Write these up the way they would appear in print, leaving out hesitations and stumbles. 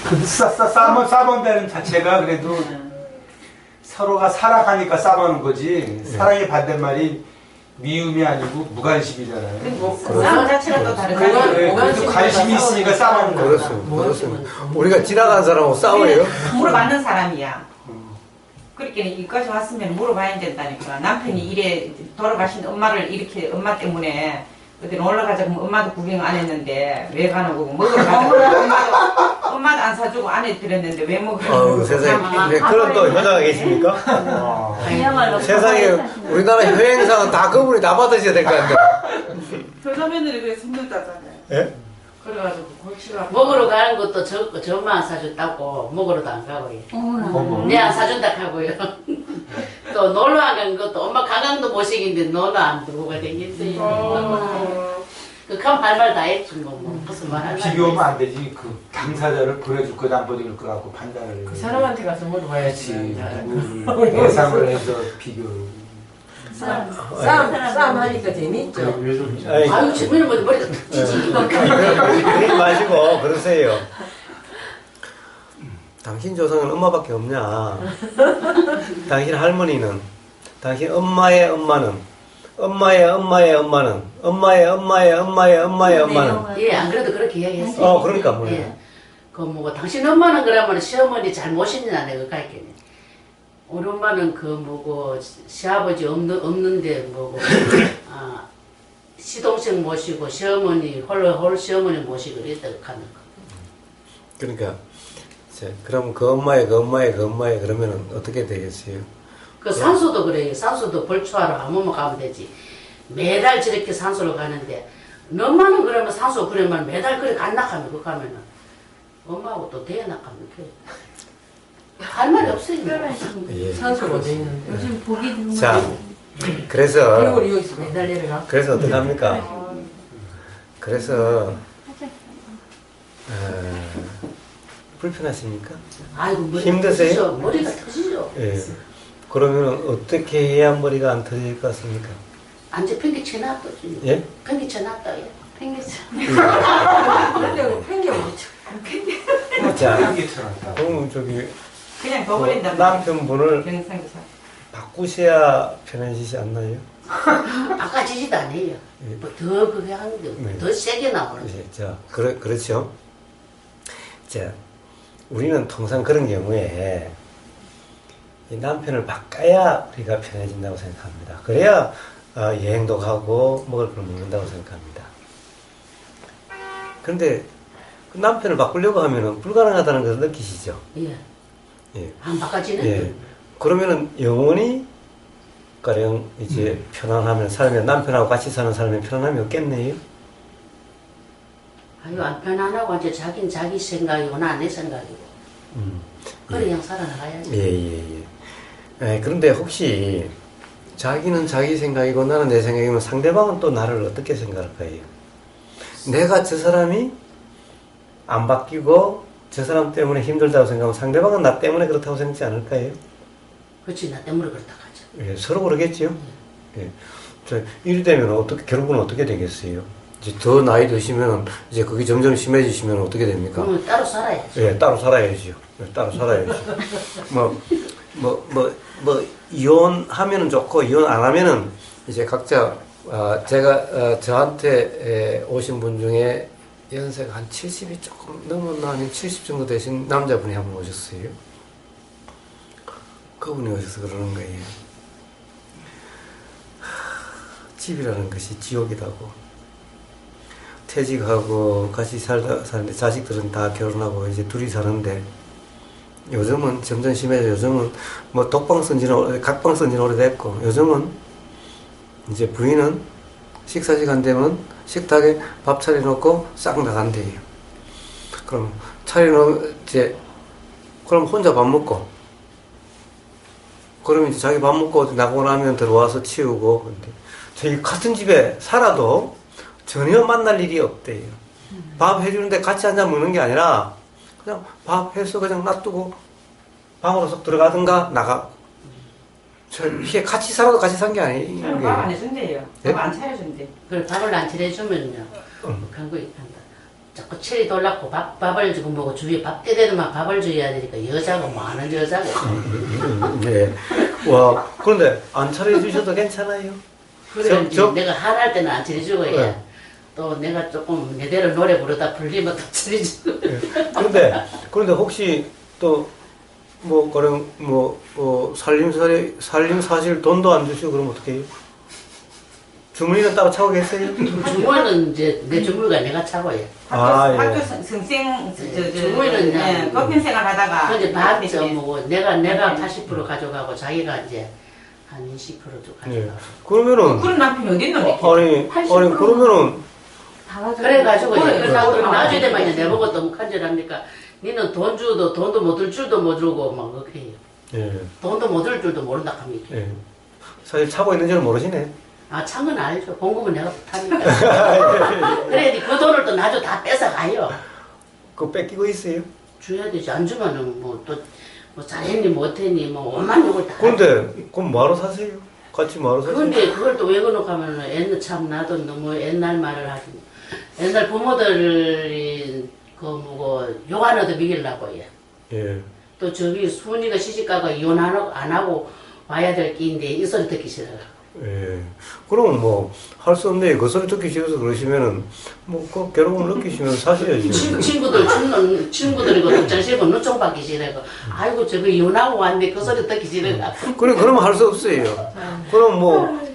그 싸먼다는 자체가 그래도 서로가 사랑하니까 싸우는 거지. 사랑의 반대말이 미움이 아니고 무관심이잖아요. 싸움 자체가 또 다르잖아요. 그래도 관심이 있으니까 싸우는 거예요. 그렇습니다. 우리가 지나가는 사람하고 싸워요? 물어봤는 사람이야. 그렇게 여기까지 왔으면 물어봐야 된다니까. 남편이 이래 돌아가신 엄마를 이렇게 엄마 때문에 그때 올라가자고 하면 엄마도 구경 안 했는데 왜 가는 거고 먹으러 가자고 엄마도 안 사주고 안 해드렸는데 왜 먹으러 가고 세상에. 네, 그런 또 여자가 계십니까? 세상에 우리나라 여행상은 다 그분이 다 받으셔야 될 것 같은데. 여자 며느리 그래 힘들다잖아요. 예? 그래가지고 골치가 먹으러 가는 것도 저만 사줬다고 먹으러도 안 가고요. 내 안 사준다 하고요. 또 놀러 간 것도 엄마 가강도 모시기인데 너는 안 들어오고 다녔어요. 그럼 할 말 다 했지 뭐. 무슨 말 할말 비교하면 안 되지. 그 당사자를 보내줄 거다 안 보내줄 거 갖고 판단을. 그 사람한테 가서 물어봐야지. 누구를 예상을 해서 비교를. 싸움 하니까 재밌죠. 아유 재미는 뭐 머리가 터지지. 그러지 마시고 그러세요. 당신 조상은 엄마밖에 없냐? 당신 할머니는, 당신 엄마의 엄마는, 엄마의 엄마는, 엄마의 엄마는. 예, 안 그래도 그렇게 이야기했어요. 그러니까 뭐예요? 예. 그 뭐고 당신 엄마는 그러면 시어머니 잘 모시느냐 내가 갈게네. 우리 엄마는 그 뭐고 시아버지 없는데 뭐고 시동생 모시고 시어머니 홀 시어머니 모시고 이랬다고 하는 거. 그러니까 그럼 그 엄마의 그러면은 어떻게 되겠어요? 그 산소도 그래요. 산소도 벌초하러 아무모 가면 되지. 매달 저렇게 산소를 가는데 너만은 그러면 산소 그러면 매달 그렇게 안 나가면 그거 가면은 엄마하고 또 대회 나가면 할 말이 없어요. 예. 산소가 어디 있는데. 요즘 보기 드문 자, 그래서 그리고 여기서 매달 내려가. 그래서 어떡합니까? 그래서 불편하십니까? 아이고 머리가 힘드세요? 터지죠. 머리가 터지죠. 예. 그러면 어떻게 해야 머리가 안 터질 것 같습니까? 앉아 팽개 쳐놨다. 예? 팽개 쳐놨다. 생겼어. 근데 팽개 어디 자, 팽개쳐놨다. 그럼 저기 그냥 둬버린다. 남편분을 경상도사. 바꾸셔야 편해지지 않나요? 바꿔지지도 않아요. 예. 뭐더 그게 하는데 네. 더 세게 나오는. 예, 자, 그렇죠. 자, 우리는 통상 그런 경우에 이 남편을 바꿔야 우리가 편해진다고 생각합니다. 그래야 여행도 가고 먹을 걸 먹는다고 생각합니다. 그런데 그 남편을 바꾸려고 하면은 불가능하다는 것을 느끼시죠? 예. 예. 안 바꿔지는. 예. 그러면은 영원히 가령 이제 편안하면 살면 남편하고 같이 사는 삶에 편안함이 없겠네요. 아유 안 편안하고 이제 자기는 자기 생각이고 나 내 생각이고. 그래 그냥 살아나가야지. 예. 그런데 혹시 자기는 자기 생각이고 나는 내 생각이면 상대방은 또 나를 어떻게 생각할까요? 내가 저 사람이 안 바뀌고 저 사람 때문에 힘들다고 생각하면 상대방은 나 때문에 그렇다고 생각하지 않을까요? 그렇지 나 때문에 그렇다 하죠. 예, 서로 그러겠죠. 예. 이리 되면 결국은 어떻게 되겠어요? 이제 더 나이 드시면 이제 그게 점점 심해지시면 어떻게 됩니까? 그러면 따로 살아야지. 예, 따로 살아야죠. 따로 살아야죠. 이혼하면은 좋고, 이혼 안 하면은 이제 각자, 제가, 저한테 오신 분 중에 연세가 한 70이 조금 넘었나, 아니면 70 정도 되신 남자분이 한 분 오셨어요. 그분이 오셔서 그러는 거예요. 집이라는 것이 지옥이라고. 퇴직하고 같이 사는데 자식들은 다 결혼하고 이제 둘이 사는데 요즘은 점점 심해져. 요즘은 뭐 독방 쓴지는 각방 쓴지는 오래됐고 요즘은 이제 부인은 식사 시간 되면 식탁에 밥 차려놓고 싹 나간대요. 그럼 차려놓으면 이제 그럼 혼자 밥 먹고 그러면 이제 자기 밥 먹고 나가고 나면 들어와서 치우고 근데 저희 같은 집에 살아도 전혀 만날 일이 없대요. 밥 해주는데 같이 앉아 먹는 게 아니라 그냥 밥 해서 그냥 놔두고 방으로 쏙 들어가든가 나가. 이게 같이 살아도 같이 산 게 아니에요. 밥안 해준대요. 예? 밥 안 차려준대. 그걸 밥을 안 차려주면요. 그런 거 있단다. 자꾸 체리 돌라고 밥을 주고 뭐고 주위에 밥 때되면 밥을 줘야 되니까 여자가 많은 여자가. 네. 와, 그런데 안 차려주셔도 괜찮아요. 그래 이제 내가 하할 때는 안 차려주고 해. 네. 또 내가 조금 내대로 노래 부르다 불리면 또 차려주고. 그런데 혹시 또 뭐 그런 살림 사실 돈도 안 주시고 그러면 어떻게 해요? 주머니는 따로 차고 계세요? 주머니는 이제 내 주머니가 내가 차고 해. 학교 성생 주머니는 그냥 거편 생활 하다가 근데 밥저 뭐고 내가 80% 가져가고 자기가 이제 한 20%도 가져가고. 네. 그러면은 그런 남편이 어디 있노? 아니 그러면은 그래가지고 그래, 이제 나중에 되면 이제 내보고 또 간절합니까? 니는 돈 주도 돈도 못 줄 줄도 못 주고 막 그렇게 해요. 예. 돈도 못 줄 줄도 모른다 합니까? 예. 사실 차고 있는 줄 모르시네. 아, 찬 건 알죠. 공급은 내가 못하니까. 그래, 그 돈을 또 나도 다 뺏어가요. 그거 뺏기고 있어요? 줘야 되지. 안 주면은 뭐 또 뭐 잘했니 못했니 뭐 오만 욕을 다. 근데 그럼 뭐하러 사세요? 같이 뭐하러 사세요? 근데 그걸 또 왜 그러고 하면은 옛날 참 나도 너무 옛날 말을 하지. 옛날 부모들이 그 뭐고 욕 안 해도 먹이려고 해. 예. 또 저기 순이가 시집가고 이혼 안 하고 와야 될 끼인데 이 소리 듣기 싫어. 예. 그럼 뭐 할 수 없네. 그 소리 듣기 싫어서 그러시면은 뭐 그 괴로움을 느끼시면 사셔야지. 친구들이고 독장실고 눈총 받기 싫어고 아이고 저거 이혼하고 왔는데 그 소리 듣기 싫어가. 그래 그러면 할 수 없어요.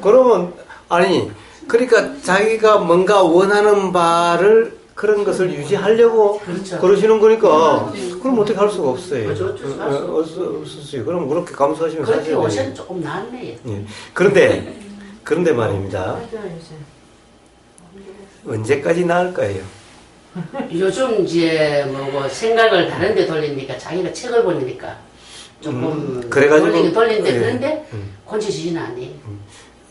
그러면 아니 그러니까 자기가 뭔가 원하는 바를 그런 것을 유지하려고 그렇죠. 그러시는 거니까 그럼 어떻게 할 수가 없어요. 그렇죠. 어쩔 수가 없어. 없었어요. 그럼 그렇게 감수하시면 그렇게 사셔야 돼요. 오셔는 조금 낫네. 예. 그런데 말입니다. 언제까지 나을 거예요? 요즘 이제 뭐고 생각을 다른 데 돌리니까 자기가 책을 보니까 조금 그래가지고 돌리는데 예. 그런데 고쳐지지는 않아요.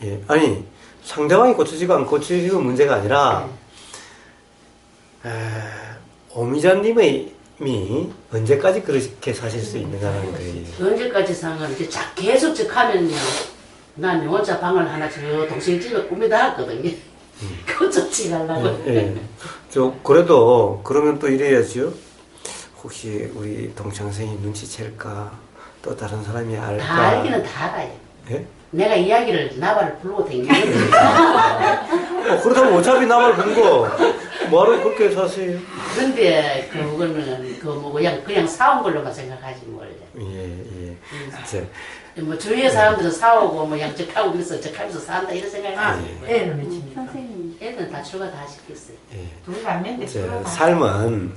예. 아니 상대방이 고쳐지고 안 고쳐지고 문제가 아니라 오미자님이 언제까지 그렇게 사실 수 있는가라는 거예요. 언제까지 상관 이제 계속 하면요. 난 혼자 방을 하나 저 동생 집에 꾸미다 했거든요. 그거 좋지 말라고. 예. 그래도 그러면 또 이래야죠. 혹시 우리 동창생이 눈치챌까? 또 다른 사람이 알까? 다 알기는 다 알아요. 예? 내가 이야기를 나발을 부르고 다니는 그렇다면 어차피 나만 본 거 뭐하러 그렇게 사세요? 근데 그거는 그 뭐 그냥 사온 걸로만 생각하지 몰래. 예. 이제 뭐 주위의 사람들은 사오고 뭐 양적하고 그래서 적하면서 산다 이런 생각하지. 애는 미칩니다. 선생님. 애들은 다 출가 다 시켰어요. 예. 둘이 남는데 이제 서로 삶은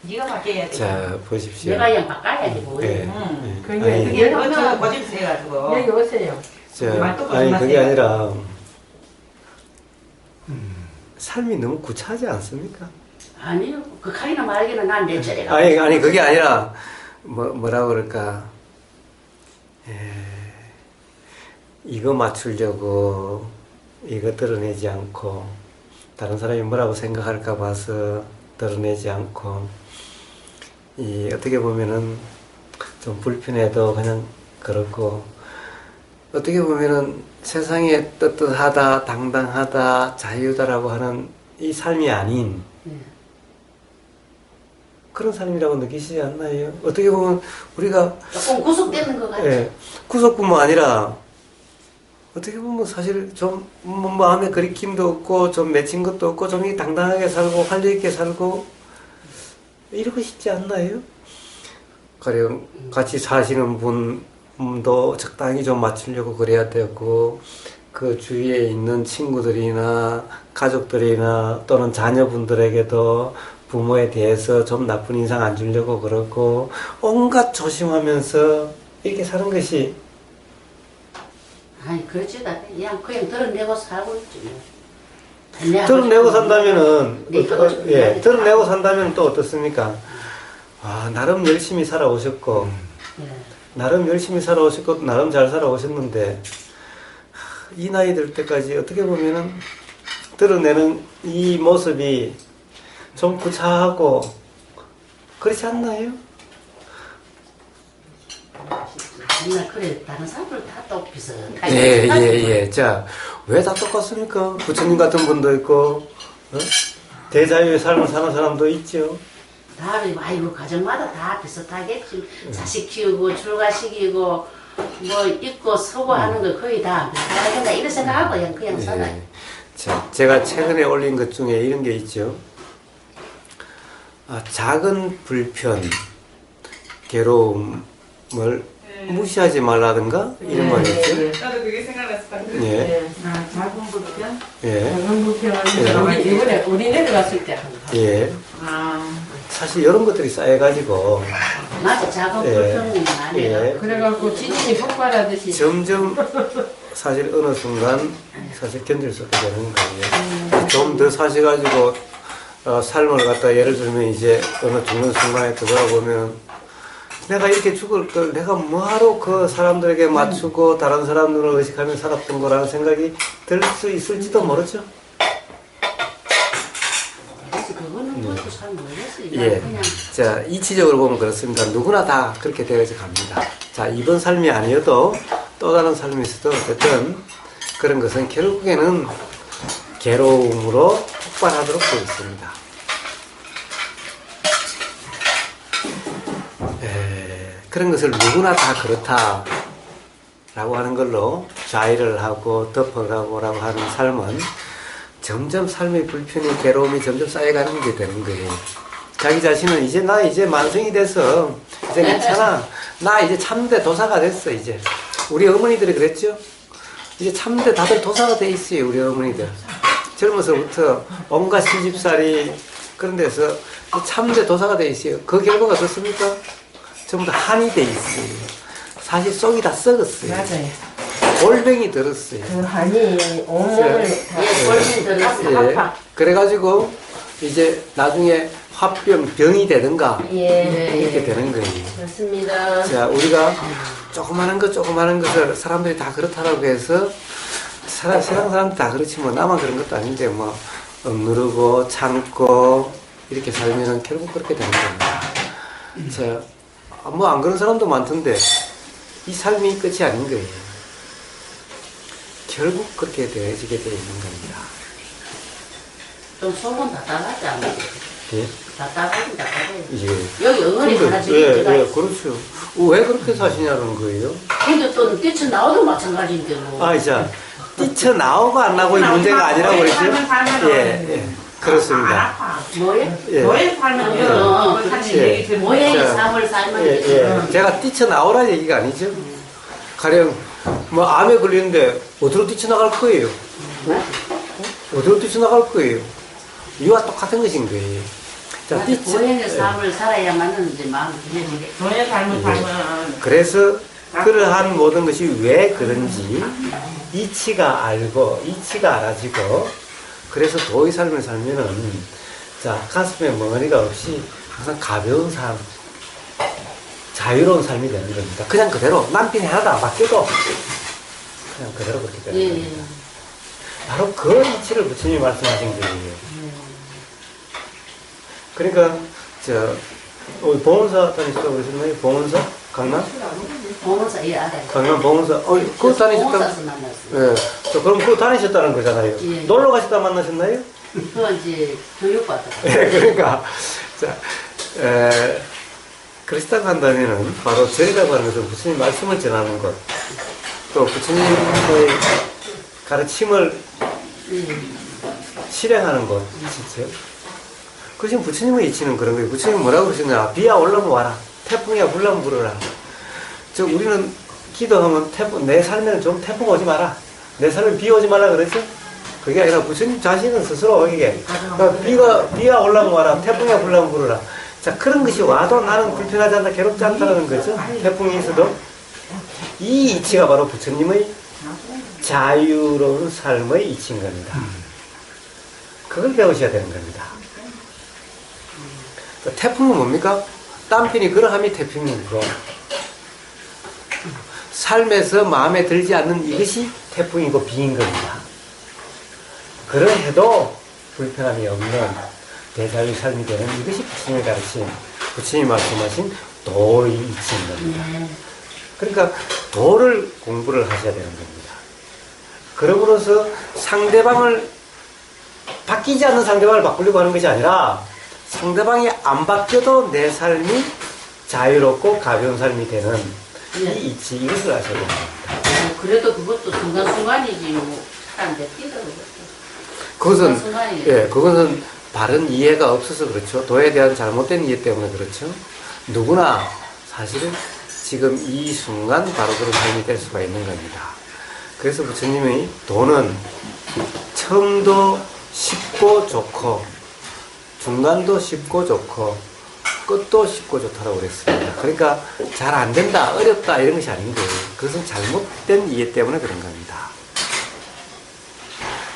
네가 바뀌어야 돼. 자 보십시오. 내가 그냥 바꿔야지 뭐. 예. 그게 아니, 그게 그거 고집세 해가지고. 여기 오세요. 말도 아니 그게 조심하세요. 아니라 삶이 너무 구차하지 않습니까? 아니요. 그 칼이나 말기는 난 내 차례가. 아니 그게 아니라 뭐라 그럴까? 이거 맞추려고 이거 드러내지 않고 다른 사람이 뭐라고 생각할까 봐서 드러내지 않고 이 어떻게 보면은 좀 불편해도 그냥 그렇고 어떻게 보면은 세상에 떳떳하다 당당하다 자유다라고 하는 이 삶이 아닌 그런 삶이라고 느끼시지 않나요? 어떻게 보면 우리가 조금 구속되는 것 같아. 예, 구속뿐만 아니라 어떻게 보면 사실 좀 마음에 그리낌도 없고 좀 맺힌 것도 없고 좀 당당하게 살고 활력 있게 살고 이러고 싶지 않나요? 가령 같이 사시는 분도 적당히 좀 맞추려고 그래야 되고 그 주위에 있는 친구들이나 가족들이나 또는 자녀분들에게도 부모에 대해서 좀 나쁜 인상 안 주려고 그러고 온갖 조심하면서 이렇게 사는 것이 아니 그렇지다. 그냥 드러내고 살고 있지 뭐. 드러내고 산다면은 네, 드러내고 산다면 또 어떻습니까? 아 나름 열심히 살아오셨고 나름 열심히 살아오셨고 나름 잘 살아오셨는데 이 나이 들 때까지 어떻게 보면은 드러내는 이 모습이 좀 구차하고 그렇지 않나요? 맨날 그래 다른 사람들 다 또 비슷하게. 예. 자, 왜 다 똑같습니까? 부처님 같은 분도 있고, 대자유의 삶을 사는 사람도 있죠. 다, 아이고, 가정마다 다 비슷하겠지. 자식 키우고, 출가시키고, 뭐, 입고, 서고 하는 거 거의 다 비슷하겠다. 이런 생각하고 그냥 살아요. 예. 자, 제가 최근에 올린 것 중에 이런 게 있죠. 작은 불편, 괴로움을 무시하지 말라든가 이런 말이 있죠. 나도 그게 생각났어 방금. 예. 작은 불편? 예. 작은 불편은 이번에 우리 내려갔을 때 한 거. 예. 사실 이런 것들이 쌓여가지고 맞아, 작은 예. 불편은 아니에요. 예. 그래갖고 지진이 폭발하듯이. 점점 사실 어느 순간 사실 견딜 수 없게 되는 거예요. 좀 더 사셔가지고 삶을 갖다 예를 들면 이제 어느 죽는 순간에 되돌아보면 내가 이렇게 죽을 걸 내가 뭐하러 그 사람들에게 맞추고 다른 사람들을 의식하며 살았던 거라는 생각이 들 수 있을지도 모르죠. 그래서 그거는 그것도 잘 모르겠어요. 예. 그냥 자, 이치적으로 보면 그렇습니다. 누구나 다 그렇게 되어져 갑니다. 자, 이번 삶이 아니어도 또 다른 삶이 있어도 어쨌든 그런 것은 결국에는 괴로움으로 폭발하도록 되어 있습니다. 그런 것을 누구나 다 그렇다라고 하는 걸로 좌의를 하고 덮어가고라고 하는 삶은 점점 삶의 불편이 괴로움이 점점 쌓여가는 게 되는 거예요. 자기 자신은 이제 나 이제 만성이 돼서 이제 괜찮아. 나 이제 참대 도사가 됐어 이제. 우리 어머니들이 그랬죠. 이제 참대 다들 도사가 돼 있어요. 우리 어머니들. 젊어서부터 온갖 시집살이 그런 데서 참대 도사가 돼 있어요. 그 결과가 어떻습니까? 전부 다 한이 돼 있어요. 사실 속이 다 썩었어요. 맞아요. 골병이 들었어요. 그 한이 온몸을 다. 예, 골신 들었어요. 예. 그래가지고 이제 나중에 화병, 병이 되든가 예. 이렇게 되는 거예요. 맞습니다. 자, 우리가 조그마한 것을 사람들이 다 그렇다라고 해서 세상 사람들 다 그렇지 뭐 나만 그런 것도 아닌데 뭐 억누르고 참고 이렇게 살면은 결국 그렇게 되는 겁니다. 자, 뭐 안 그런 사람도 많던데 이 삶이 끝이 아닌 거예요. 결국 그렇게 되어지게 되어 있는 겁니다. 좀 속은 답답하지 않아요? 예? 답답하긴 답답해요. 예. 여기 응어리 하나 예, 지금 예, 그렇죠. 왜 그렇게 사시냐는 거예요? 근데 또 뛰쳐나와도 마찬가지인데 뭐. 아, 자, 뛰쳐나오고 안 나오고의 문제가 아니라고 그랬죠? 예, 예. 그렇습니다. 뭐예요? 예. 너의 삶은 그렇지. 얘기 들으면 모양의 자, 삶을 살면 예, 되지. 예. 제가 뛰쳐나오라는 얘기가 아니죠. 가령, 뭐, 암에 걸리는데, 어디로 뛰쳐나갈 거예요? 어디로 뛰쳐나갈 거예요? 이와 똑같은 것인 거예요. 자, 모양의 삶을 살아야만은 이제 마음이 편해지게. 너의 삶을 살면 그래서, 그러한 모든 것이 왜 그런지, 이치가 알고, 이치가 알아지고, 그래서 도의 삶을 살면은, 자, 가슴에 멍어리가 없이 항상 가벼운 삶, 자유로운 삶이 되는 겁니다. 그냥 그대로 남편이 하나도 안 바뀌어도 그냥 그대로 그렇게 되는 예, 겁니다. 바로 그 이치를 부처님이 말씀하신 거예요. 그러니까 봉원사 다니셨다고 그러셨나요? 봉원사? 강남? 봉원사, 예, 알아요. 강남 봉원사. 그거 다니셨다고? 봉원사에서 만났어요. 예. 그럼 그거 다니셨다는 거잖아요. 예. 놀러 가시다 만나셨나요? 그거 이제 교육받다가. 예, 그러니까 자, 그러시다고 한다면은 바로 절이라고 하는 것은 부처님 말씀을 전하는 것, 또 부처님의 가르침을 실행하는 것, 진짜. 그것이 부처님의 이치는 그런 거예요. 부처님이 뭐라고 그러셨냐? 비야 올라면 와라. 태풍이야 불라면 불어라. 우리는 기도하면 내 삶에는 좀 태풍 오지 마라. 내 삶에 비 오지 말라 그랬죠? 그게 아니라 부처님 자신은 스스로 이게 비가 올라면 와라. 태풍이야 불라면 불어라. 자, 그런 것이 와도 나는 불편하지 않다, 괴롭지 않다는 거죠. 태풍이 있어도. 이 이치가 바로 부처님의 자유로운 삶의 이치인 겁니다. 그걸 배우셔야 되는 겁니다. 태풍은 뭡니까? 딴편이 그러함이 태풍이고, 삶에서 마음에 들지 않는 이것이 태풍이고 비인 겁니다. 그러해도 불편함이 없는 대자유의 삶이 되는 이것이 부처님의 가르침, 부처님이 말씀하신 도의 이치인 겁니다. 그러니까 도를 공부를 하셔야 되는 겁니다. 그러므로서 상대방을 바뀌지 않는 상대방을 바꾸려고 하는 것이 아니라 상대방이 안 바뀌어도 내 삶이 자유롭고 가벼운 삶이 되는 이 이치, 이것을 아셔야 됩니다. 그래도 그것도 순간순간이지 뭐 사람들 뛰더라고요. 그것은 순간순간이에요. 예, 그것은 바른 이해가 없어서 그렇죠. 도에 대한 잘못된 이해 때문에 그렇죠. 누구나 사실은 지금 이 순간 바로 그런 삶이 될 수가 있는 겁니다. 그래서 부처님이 도는 처음도 쉽고 좋고 중간도 쉽고 좋고 끝도 쉽고 좋다고 그랬습니다. 그러니까 잘 안 된다, 어렵다 이런 것이 아닌 거예요. 그것은 잘못된 이해 때문에 그런 겁니다.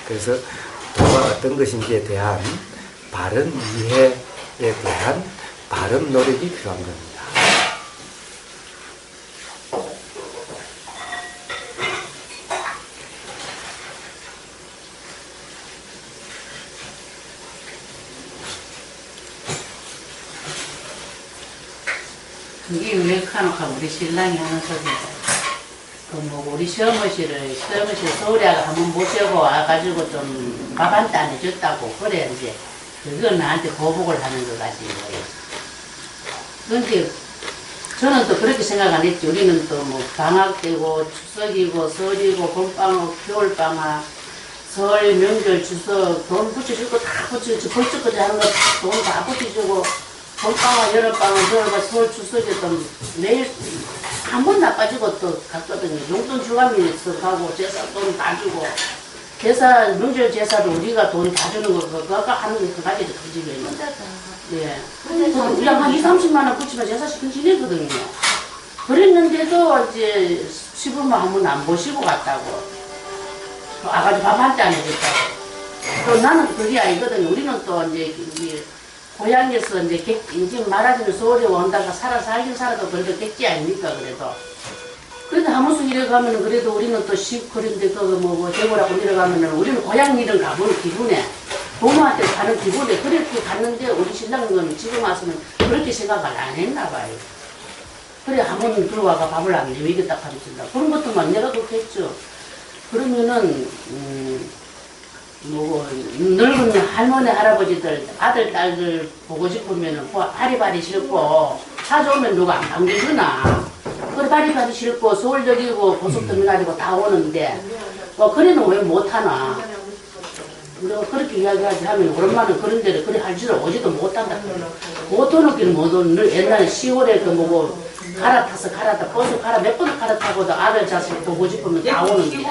그래서 도가 어떤 것인지에 대한 바른 이해에 대한 바른 노력이 필요한 겁니다. 그게 유력하노가 우리 신랑이 하는 소리다. 우리 시어머니를 서울에 한번 모시고 와가지고 좀 밥 한 끼 안 해줬다고 그래 이제 그건 나한테 보복을 하는 것 같이 거예요. 그런데 저는 또 그렇게 생각 안 했지. 우리는 또 뭐 방학 때고 추석이고 설이고 봄방학 겨울방학 설 명절 추석 돈 붙여주고 다 붙여주고 벌쩍거리 하는 거 돈 다 붙여주고 봄방학 여름방학 겨울방학 설 추석에 또 매일 한 번 나빠지고 또 갔거든요. 용돈 주가면서 가고 제사 돈 다 주고 제사 명절 제사도 우리가 돈 다 주는 거 그거 하는 게 그가지도 그 집에 있는데 예. 그냥 한 2, 30만 원 붙이면 제사시킨 지내거든요. 그랬는데도 이제 시부모 한 번 안 모시고 갔다고. 아가지고 밥 한 끼 안 해줬다고. 또 나는 그게 아니거든요. 우리는 또 이제 고향에서 이제 지금 말하자면 서울에 온다가 살긴 살아도 그래도 객지 아닙니까, 그래도. 그래도 한 번씩 이래 가면은 그래도 우리는 또 그런데 뭐 대구라고 내려가면은 우리는 고향 일은 가보는 기분에 부모한테 가는 기분에 그렇게 갔는데 우리 신랑은 지금 와서는 그렇게 생각을 안 했나 봐요. 그래 한 번 들어와가 밥을 안 내미겠다 하면서 그런 것도 막 내가 그렇게 했죠. 그러면은 늙은 할머니 할아버지들 아들 딸들 보고 싶으면은 바리바리 싫고 찾아오면 누가 안 반겨주나. 그래 바리바리 싫고 서울역이고 고속터미널이고 다 오는데 그래는 왜 못하나. 그렇게 이야기하지 하면 우리 엄마는 그런 데를 그래 할 줄을 오지도 못한다. 못 오는 길은 못 오는 옛날에 10월에 그 뭐고 갈아타서 버스 몇 번 갈아타고도 아들 자식 보고 싶으면 다 오는데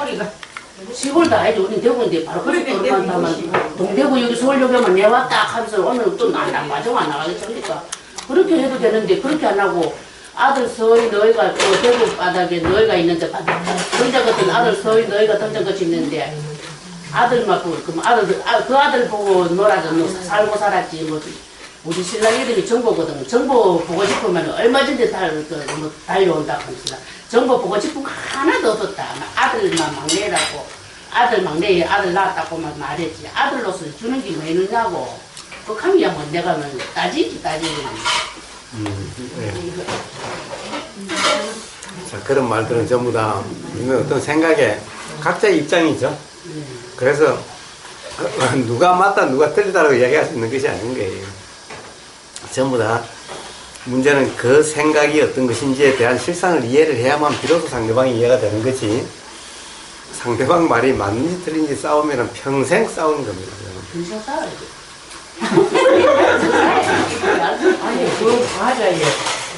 시골도 아니지. 우린 대구인데 바로 고속도로만 타면 동대구 여기 서울역에 오면 내 왔다 하면서 오늘 또 안 맞아 안 나가겠습니까? 그렇게 해도 되는데 그렇게 안 하고 아들 서희 너희가 또 대구 바닥에 너희가 있는데 등자 같은 아들 서희 너희가 등자 같이 있는데 아들만 보고 그 아들 보고 놀아서 살고 살았지 뭐 우리 신랑 이름이 정보거든. 정보 보고 싶으면 얼마든지 달려온다 하면서 정보 보고 싶은 거 하나도 없었다. 아들만 막내라고 아들 막내에 아들 낳았다고 말했지. 아들로서 주는 게 왜 있느냐고. 그 하면 뭐 내가 따지지. 네. 자, 그런 말들은 전부 다 어떤 생각에 각자의 입장이죠. 그래서 누가 맞다 누가 틀리다라고 이야기할 수 있는 것이 아닌 거예요. 전부 다 문제는 그 생각이 어떤 것인지에 대한 실상을 이해를 해야만 비로소 상대방이 이해가 되는 거지. 상대방 말이 맞는지 틀린지 싸우면 평생 싸우는 겁니다. 평생 싸워야지. 아니, 그건 맞아요.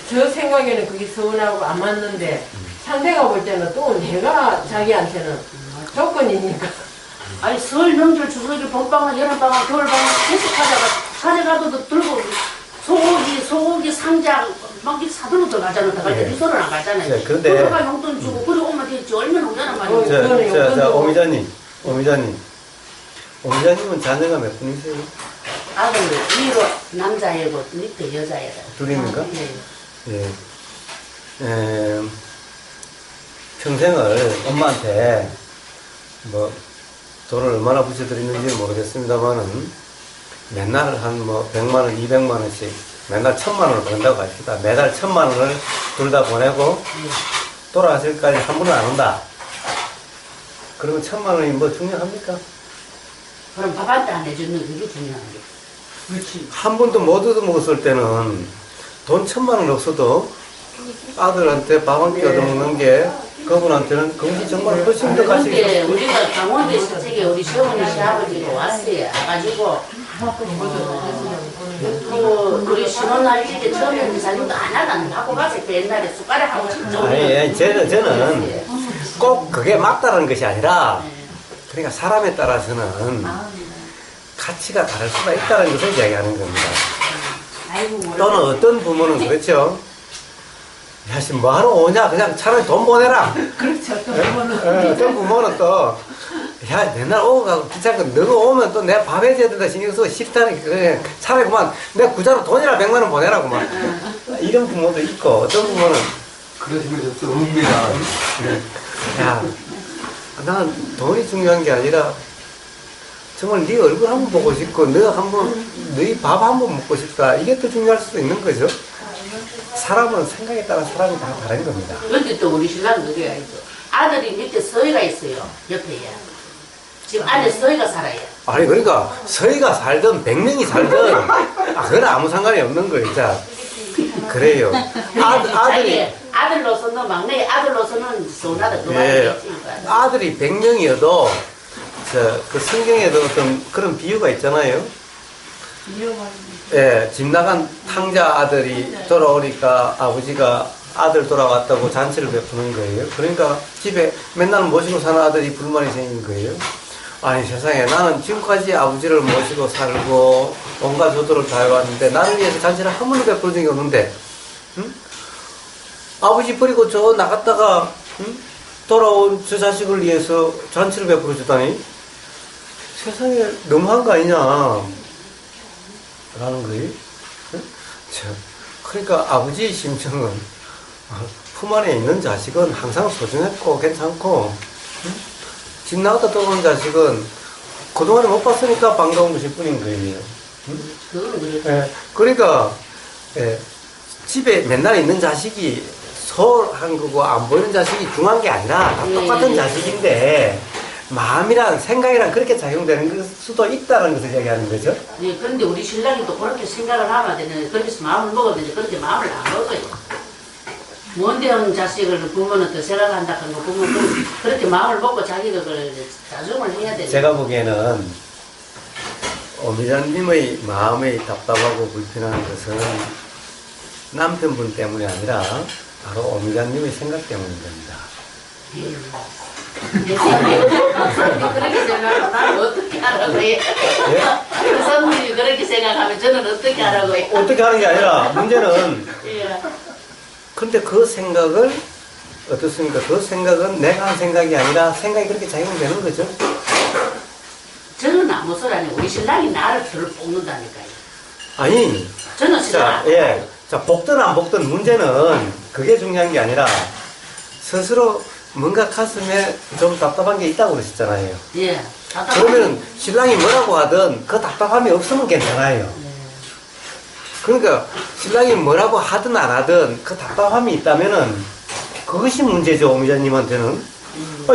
저 생각에는 그게 서운하고 안 맞는데, 상대가 볼 때는 또 내가 자기한테는 조건이니까. 아니, 설, 명절, 추석이 봄방학, 여름방학, 겨울방학 계속 가져가도 들고 소고기 상자 막 사들고 들어가잖아. 들어갈 때 비서는 안 가잖아요. 네, 그런데 들어가 용돈 주고 그래 오면 되지. 얼마나 오냐는 말이야. 자, 오미자님은 자녀가 몇 분이세요? 아들 위로 남자애고 밑에 여자애다. 둘입니까? 네. 예. 평생을 엄마한테 뭐 돈을 얼마나 붙여드리는지 모르겠습니다만은 맨날 한 100만 원, 200만 원씩 맨날 1000만 원을 번다고 합시다. 매달 1000만 원을 둘 다 보내고 돌아가실 때까지 한 번은 안 온다. 그러면 1000만 원이 뭐 중요합니까? 그럼 밥 한 때 안 해주는 그게 중요한 게. 그렇지. 한 번도 못 얻어먹었을 때는 돈 1,000만 원 없어도 아들한테 밥 한 끼 얻어먹는 게 그분한테는 그것이 정말 훨씬 더 가치 그런데 있어. 우리가 강원도 시책에 우리 시어머니 시아버지가 왔어요. 와가지고 우리 신혼날 때 처음에는 자기도 하나도 하고 갔을 때 옛날에 숟가락하고 진짜 아니, 저는 꼭 그게 맞다는 것이 아니라 그러니까 사람에 따라서는 가치가 다를 수가 있다는 것을 이야기하는 겁니다. 또는 어떤 부모는 그렇죠. 야, 씨, 뭐하러 오냐? 그냥 차라리 돈 보내라. 그렇죠. 또 어떤 부모는 또, 야, 맨날 오고 가고 귀찮고, 너가 오면 또 내 밥 해줘야 된다 신경 쓰고 싫다니까. 그래. 차라리 그만, 내 구자로 돈이나 100만 원 보내라고 막. 이런 부모도 있고, 어떤 부모는, 그러시면 또 웁니다. 야, 난 돈이 중요한 게 아니라, 정말 네 얼굴 한번 보고 싶고, 너네 밥 한번 먹고 싶다. 이게 더 중요할 수도 있는 거죠. 사람은 생각에 따라 사람이 다 다른 겁니다. 근데 또 우리 신랑은 그래야 있어. 아들이 밑에 서희가 있어요. 옆에야. 지금 안에 서희가 살아요. 아니, 그러니까, 서희가 살든, 100명이 살든, 그건 아무 상관이 없는 거예요. 자, 그래요. 아들이, 아들로서는 막내 아들로서는 서운하다 그 예, 말이지. 아들이 100명이어도, 그 성경에도 어떤 그런 비유가 있잖아요. 예, 집 나간 탕자 아들이 돌아오니까 아버지가 아들 돌아왔다고 잔치를 베푸는 거예요. 그러니까 집에 맨날 모시고 사는 아들이 불만이 생긴 거예요. 아니, 세상에 나는 지금까지 아버지를 모시고 살고 온갖 효도를 다 해왔는데 나를 위해서 잔치를 한 번도 베풀 적이 없는데, 응? 아버지 버리고 저 나갔다가, 응? 돌아온 저 자식을 위해서 잔치를 베풀어 주다니 세상에 너무한 거 아니냐 라는 거예요. 응? 그러니까 아버지의 심정은 품 안에 있는 자식은 항상 소중했고 괜찮고, 응? 집 나갔다 돌아온 자식은 그동안에 못 봤으니까 반가운 것일 뿐인 거예요. 응? 그건 그래. 예, 그러니까 집에 맨날 있는 자식이 소홀한 거고 안 보이는 자식이 중요한 게 아니라 다 똑같은 자식인데 마음이랑 생각이랑 그렇게 작용되는 걸 수도 있다는 것을 얘기하는 거죠. 예, 그런데 우리 신랑이 또 그렇게 생각을 하면 되는, 그렇게 해서 마음을 먹어야 되는데, 그렇게 마음을 안 먹어요. 먼데 온 자식을 부모는 더 생각한다 하는 거, 부모는 그렇게 마음을 먹고 자기가 그걸 자중을 해야 되는. 제가 보기에는 오미자님의 마음이 답답하고 불편한 것은 남편분 때문이 아니라 바로 오미자님의 생각 때문인 겁니다. 그렇게 생각하면 나는 어떻게 하라고 해? 그 선생님이 그렇게 생각하면 저는 어떻게 하라고 해? 어떻게 하는 게 아니라 문제는 예. 근데 그 생각을 어떻습니까? 그 생각은 내가 한 생각이 아니라 생각이 그렇게 작용되는 거죠. 저는 아무 소리 아니고 우리 신랑이 나를 별로 뽑는다니까요. 아니, 저는 신랑 자, 예. 자, 복든 안 복든 문제는 그게 중요한 게 아니라 스스로 뭔가 가슴에 좀 답답한 게 있다고 그러셨잖아요. 예. 그러면은 신랑이 뭐라고 하든 그 답답함이 없으면 괜찮아요. 그러니까 신랑이 뭐라고 하든 안 하든 그 답답함이 있다면은 그것이 문제죠, 오미자님한테는.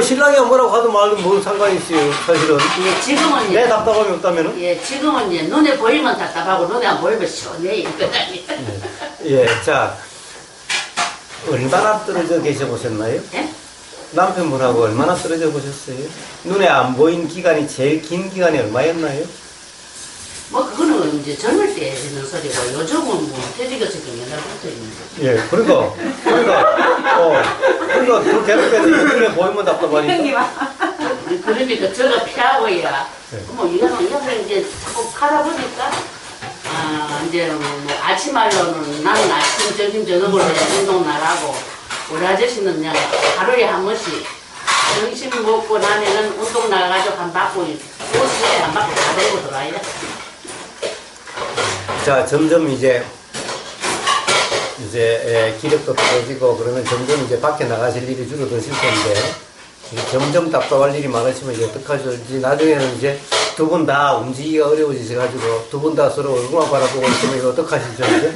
신랑이 뭐라고 하든 말든 뭐 상관이 있어요, 사실은. 예, 지금은 내 답답함이 없다면은. 예, 지금은 예, 눈에 보이면 답답하고 눈에 안 보이면 시원해. 이거다니. 예, 자, 얼마나 떨어져 계셔 보셨나요? 예? 남편분하고 얼마나 떨어져 보셨어요? 눈에 안 보인 기간이 제일 긴 기간이 얼마였나요? 뭐 그거는 이제 젊을 때 하는 소리고 요즘은 뭐 퇴직어치도 맨날 붙어 있는 거죠. 예, 그러니까 그 괴롭게서 눈에 보이면 답답하니까. 그러니까 저거 피하고야. 네. 뭐 이거는 이제 꼭 하다 보니까 이제 뭐 아침말로는 나는 아침 점심 저녁으로 운동 나가고 우리 아저씨는 그냥 하루에 한 번씩 점심 먹고 나면은 운동 나가가지고 한 바퀴 옷에 한 바퀴 다 들고 돌아야. 자, 점점 이제 기력도 떨어지고 그러면 점점 이제 밖에 나가실 일이 줄어드실 텐데 점점 답답할 일이 많으시면 이제 어떡하죠? 이제 나중에는 이제 두 분 다 움직이기가 어려워지셔가지고 두 분 다 서로 얼굴만 바라보고 있으면 이거 어떡하시죠? 이제?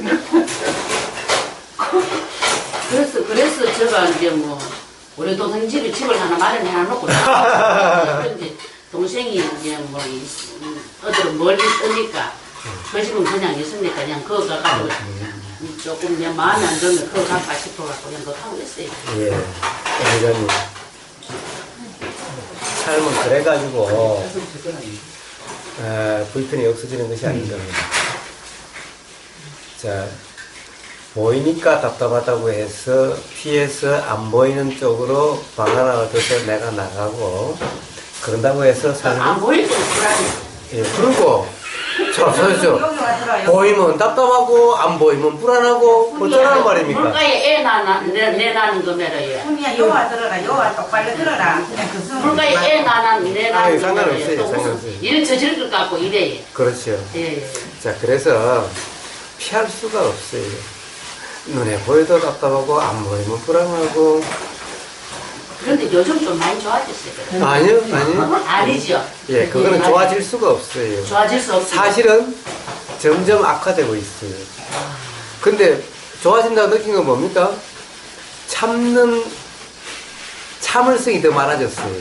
그래서 제가 이제 뭐 우리 동생 집에 집을 하나 마련해 놓고 이제 동생이 이제 뭐 어디로 멀리 뜨니까 그 집은 그냥 있으니까 그냥 그거 가가지고 조금 그냥 마음에 안 들면 그거 갈까 싶어갖고 그냥 그거 하고 있어요. 예, 회장님. 삶은 그래가지고 불편이 없어지는 것이 아닌 겁니다. 자, 보이니까 답답하다고 해서 피해서 안 보이는 쪽으로 방 하나 얻어서 내가 나가고 그런다고 해서 사실 안 보일 때는 불안해. 예, 그리고 자, 그렇죠. 여기 와서라. 보이면 답답하고 안 보이면 불안하고 어쩌라는 말입니까? 물가에 내 나는 거 매라요. 훈이야 여와 들어라. 여와 똑바로 들어라. 그냥 그 성. 물가에 내 나는 아니, 거 상관없어요, 매라요. 상관없어요. 일 저질 것 같고 이래요. 그렇죠. 예. 자, 그래서 피할 수가 없어요. 눈에 보여도 답답하고 안 보이면 불안하고 그런데 요즘 좀 많이 좋아졌어요. 아니요, 아니요. 아니죠. 예, 그거는 좋아질 수가 없어요. 좋아질 수 없어요. 사실은 점점 악화되고 있어요. 근데 좋아진다고 느낀 건 뭡니까? 참을성이 더 많아졌어요.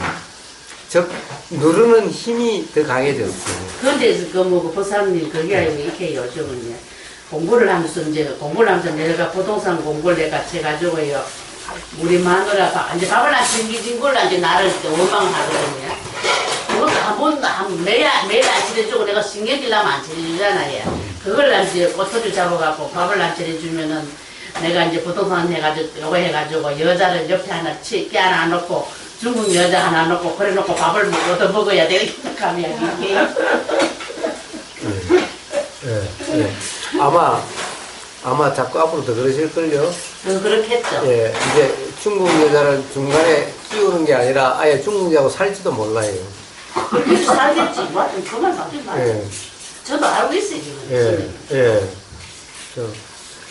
즉, 누르는 힘이 더 강해졌어요. 그런데 그 보살님 그게 아니고 이렇게 요즘은요. 공부를 하면서 내가 부동산 공부를 내가 해가지고요. 우리 마누라가 이제 밥을 안 챙기진 걸로 이제 나를 원망하거든요. 그것도 매일 안 차려주고 내가 신경질나면 안 차려주잖아요. 그걸 이제 꼬투리 잡아갖고 밥을 안 차려주면은 내가 이제 부동산 해가지고 요거 해가지고 여자를 옆에 하나 껴안아놓고 중국 여자 하나 놓고 그래 놓고 밥을 얻어 먹어야 되겠다 하면 이게 예. 아마 자꾸 앞으로 더 그러실걸요? 그렇겠죠. 예, 이제 중국 여자를 중간에 끼우는 게 아니라 아예 중국 여자하고 살지도 몰라요. 그렇게 살겠지. 맞아. 그만 맞지 마. 예, 저도 알고 있어요 지금. 예.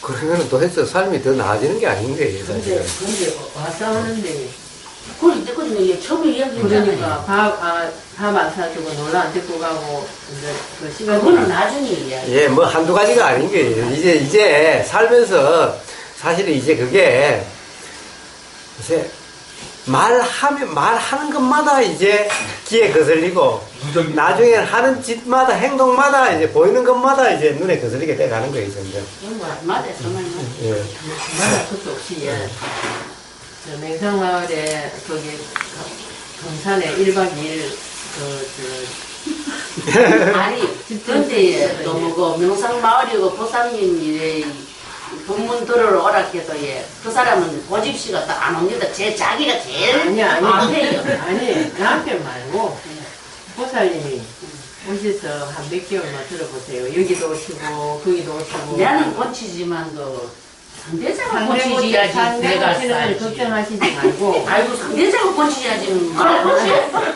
그러면 도대체 삶이 더 나아지는 게 아닌 거예요, 근데 사실은. 와서 하는데 그런데 처음에 이야기했잖아요. 그러니까 밥 안 사주고 놀러 안 데리고 가고 이제 그 시간 그거는 나중에 이야기. 예, 뭐 한두 가지가 아닌 거예요. 이제 살면서 사실은 이제 그게 이제 말하는 것마다 이제 귀에 거슬리고 나중에는 하는 짓마다 행동마다 이제 보이는 것마다 이제 눈에 거슬리게 돼 가는 거예요, 점점. 맞아요. 정말 맞아요. 예. 말할 것도 없이 저 맹상마을에 거기 경산에 1박 2일 아니, 그런데 너무 명상마을이고 보살님 이래 법문 들으러 오락해도 그 사람은 고집씨가 딱 안 옵니다. 자기가 제일 안 해요. 아니 남편 말고 보살님이 오셔서 한 몇 개월만 들어보세요. 여기도 오시고 거기도 오시고 나는 고치지만도 상대자가 고치지야지 내가 상대는 살지. 걱정하시지 말고 아이고 상대자가 고치야지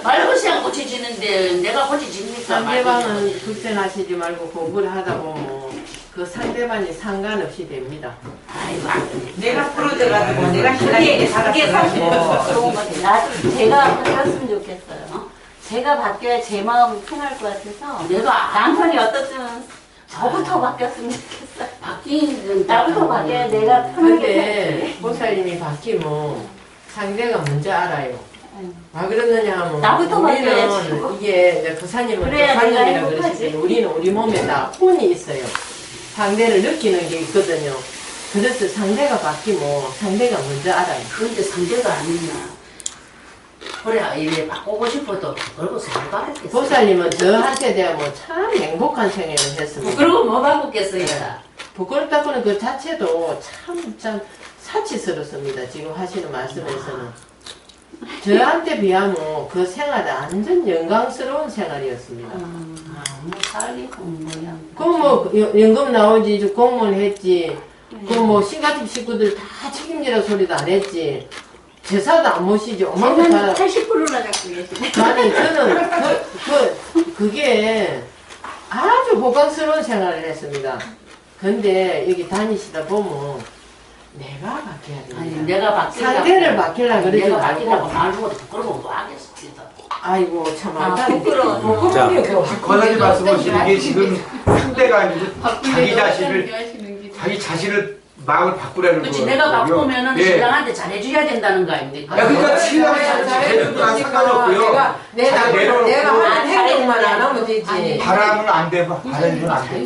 말것이 안 고치지는데 내가 고치집니까? 상대방은 걱정하시지 말고 공부를 하다 보면 그 상대방이 상관없이 됩니다. 아이고 내가 부러져가지고 내가 신나게 살아가지고. 좋은 것 같아요. 나도 제가 바뀌었으면 좋겠어요. 제가 바뀌어야 제 마음이 편할 것 같아서 내가 남편이 어떻든 저부터 바뀌었으면 좋겠어요. 바뀐 나부터 바뀌어야 내가 편하게 근데 보살님이 바뀌면 상대가 먼저 알아요. 왜 그러느냐 하면 나부터 우리는 바뀌어야지. 이게 이제 부사님은 그래야 부사님이라 내가 그러시지 행복하지. 우리는 우리 몸에 다 혼이 있어요. 상대를 느끼는 게 있거든요. 그래서 상대가 바뀌면 상대가 먼저 알아요. 그런데 상대가 아니냐. 그래 이래 바꾸고 싶어도 그러고 생각했겠어. 보살님은 저한테 대하면 참 행복한 생애를 했습니다. 그러고 뭐 바꾸겠어요? 부끄럽다고는 그 자체도 참 사치스럽습니다. 지금 하시는 말씀에서는. 저한테 비하면 그 생활은 완전 영광스러운 생활이었습니다. 뭐 살리고 뭐야. 그 연금 나오지, 공무원 했지, 그 신가집 식구들 다 책임지라 소리도 안 했지, 제사도 안 모시지, 엄마도 다. 80%나 갖고 계시네. 아니, 저는 그게 아주 호강스러운 생활을 했습니다. 근데 여기 다니시다 보면 내가 바뀌어야 됩니다. 아니 내가 바뀌려고 상대를 바뀌려고 그러지 내가 바뀌려고 말고. 말고 그러면 뭐 하겠습니다. 아이고, 참, 안타깝네. 부끄러워. 자, 권사님 말씀하시는 게 지금 상대가 아니고 자기 자신을 마음을 바꾸라는 그렇지, 거예요. 내가 바꾸면은 예. 신랑한테 잘해줘야 된다는 거 아닙니까? 야, 그러니까 잘해- 신랑이 잘해- 잘해주는 건 잘해주니까 상관없고요. 내가 내려놓고 하는 행동만 안 하면 되지. 바람은 안 돼, 바람은 안 돼.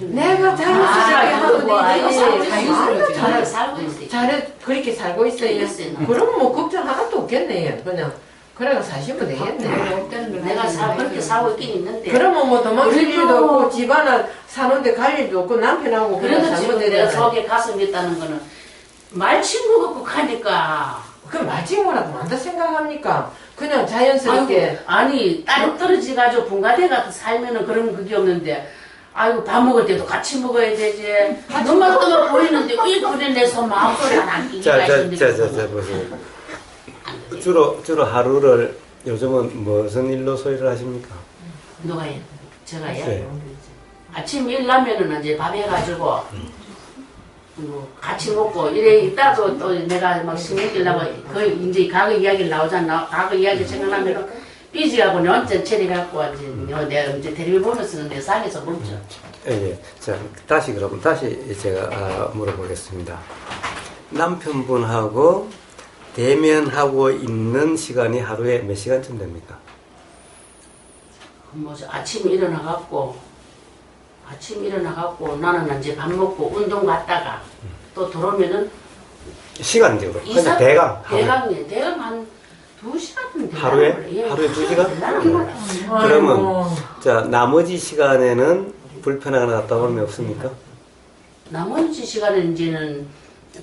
내가 자연스럽게 하면 되지. 자연스럽게 잘해, 살고 있어요. 잘해, 그렇게 살고 있어요. 있어요. 그러면 뭐 걱정 하나도 없겠네. 그냥 그래가 사시면 되겠네. 내가 그렇게 살고 있긴 있는데. 그러면 뭐 도망칠 그래도- 일도 없고 집안을 사는데 갈 일도 없고 남편하고 그냥 그래도 지금 살면 내가 되잖아. 속에 가슴이 있다는 거는 말 친구 갖고 가니까. 그 말친구라고 만다 생각합니까? 그냥 자연스럽게. 아니 딸이 떨어지가지고 분가대 가서 살면은 그런 그게 없는데. 아이고 밥 먹을 때도 같이 먹어야 되지. 너만 떠만 보이는데 왜 그래 내 손 마음속에 안 끼기가 있는데. 보세요. 주로 하루를 요즘은 무슨 일로 소일을 하십니까? 누가요? 제가요? 네. 아침 일 나면은 이제 밥 해가지고 같이 먹고 이래 있다도 또 내가 막 신경 끼려고 거의 이제 과거 이야기를 나오잖아. 과거 이야기 생각나면 삐지하고 내 혼자 처리해갖고 내가 이제 텔레비 보면서 내 상에서 먹죠. 예. 자, 다시 제가 물어보겠습니다. 남편분하고 대면하고 있는 시간이 하루에 몇 시간쯤 됩니까? 뭐지 아침에 일어나갖고 나는 이제 밥 먹고 운동 갔다가 또 들어오면은 시간적으로. 그냥 대강. 대강 한 2시간은 하루에? 하루에 2시간? 그러면 자, 나머지 시간에는 불편하거나 답답함이 없습니까? 나머지 시간에 이제는